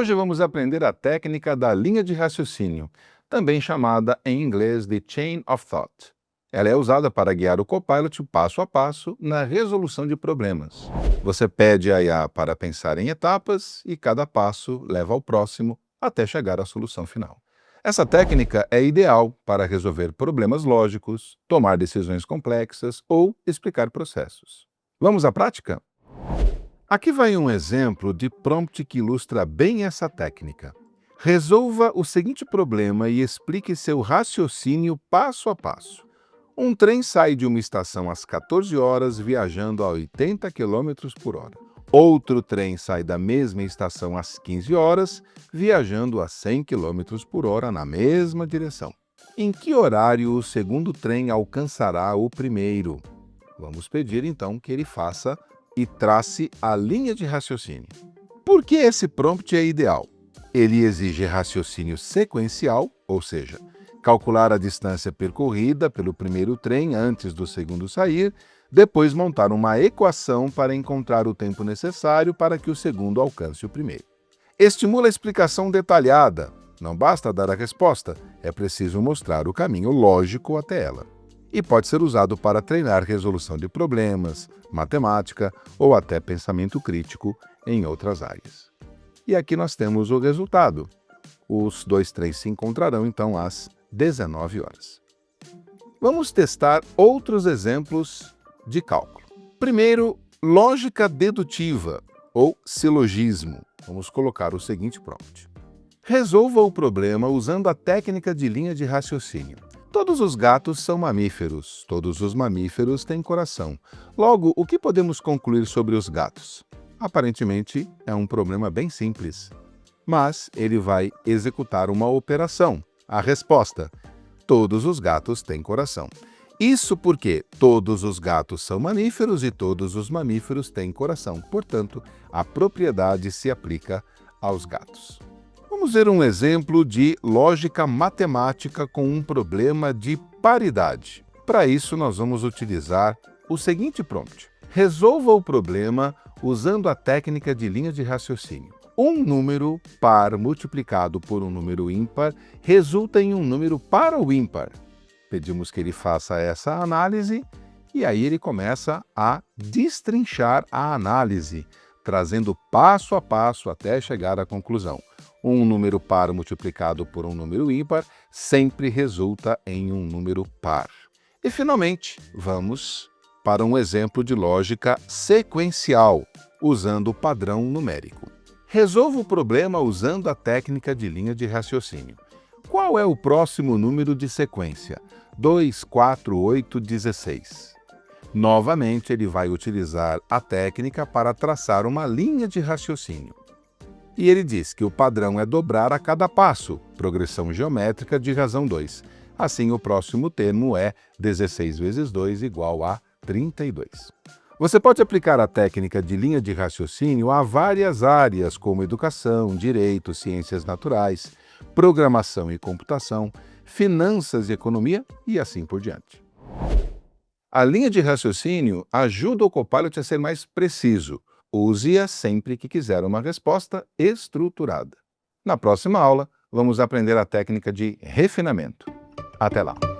Hoje vamos aprender a técnica da linha de raciocínio, também chamada em inglês de Chain of Thought. Ela é usada para guiar o Copilot passo a passo na resolução de problemas. Você pede a IA para pensar em etapas e cada passo leva ao próximo até chegar à solução final. Essa técnica é ideal para resolver problemas lógicos, tomar decisões complexas ou explicar processos. Vamos à prática? Aqui vai um exemplo de prompt que ilustra bem essa técnica. Resolva o seguinte problema e explique seu raciocínio passo a passo. Um trem sai de uma estação às 14 horas viajando a 80 km por hora. Outro trem sai da mesma estação às 15 horas, viajando a 100 km por hora na mesma direção. Em que horário o segundo trem alcançará o primeiro? Vamos pedir então que ele faça e trace a linha de raciocínio. Por que esse prompt é ideal? Ele exige raciocínio sequencial, ou seja, calcular a distância percorrida pelo primeiro trem antes do segundo sair, depois montar uma equação para encontrar o tempo necessário para que o segundo alcance o primeiro. Estimula a explicação detalhada. Não basta dar a resposta, é preciso mostrar o caminho lógico até ela. E pode ser usado para treinar resolução de problemas, matemática ou até pensamento crítico em outras áreas. E aqui nós temos o resultado. Os dois trens se encontrarão então às 19 horas. Vamos testar outros exemplos de cálculo. Primeiro, lógica dedutiva ou silogismo. Vamos colocar o seguinte prompt. Resolva o problema usando a técnica de linha de raciocínio. Todos os gatos são mamíferos, todos os mamíferos têm coração. Logo, o que podemos concluir sobre os gatos? Aparentemente, é um problema bem simples. Mas ele vai executar uma operação. A resposta: todos os gatos têm coração. Isso porque todos os gatos são mamíferos e todos os mamíferos têm coração. Portanto, a propriedade se aplica aos gatos. Vamos ver um exemplo de lógica matemática com um problema de paridade. Para isso, nós vamos utilizar o seguinte prompt. Resolva o problema usando a técnica de linha de raciocínio. Um número par multiplicado por um número ímpar resulta em um número par ou ímpar. Pedimos que ele faça essa análise e aí ele começa a destrinchar a análise, trazendo passo a passo até chegar à conclusão. Um número par multiplicado por um número ímpar sempre resulta em um número par. E, finalmente, vamos para um exemplo de lógica sequencial, usando o padrão numérico. Resolva o problema usando a técnica de linha de raciocínio. Qual é o próximo número de sequência? 2, 4, 8, 16. Novamente, ele vai utilizar a técnica para traçar uma linha de raciocínio. E ele diz que o padrão é dobrar a cada passo, progressão geométrica de razão 2. Assim, o próximo termo é 16 vezes 2 igual a 32. Você pode aplicar a técnica de linha de raciocínio a várias áreas, como educação, direito, ciências naturais, programação e computação, finanças e economia e assim por diante. A linha de raciocínio ajuda o Copilot a ser mais preciso. Use-a sempre que quiser uma resposta estruturada. Na próxima aula, vamos aprender a técnica de refinamento. Até lá!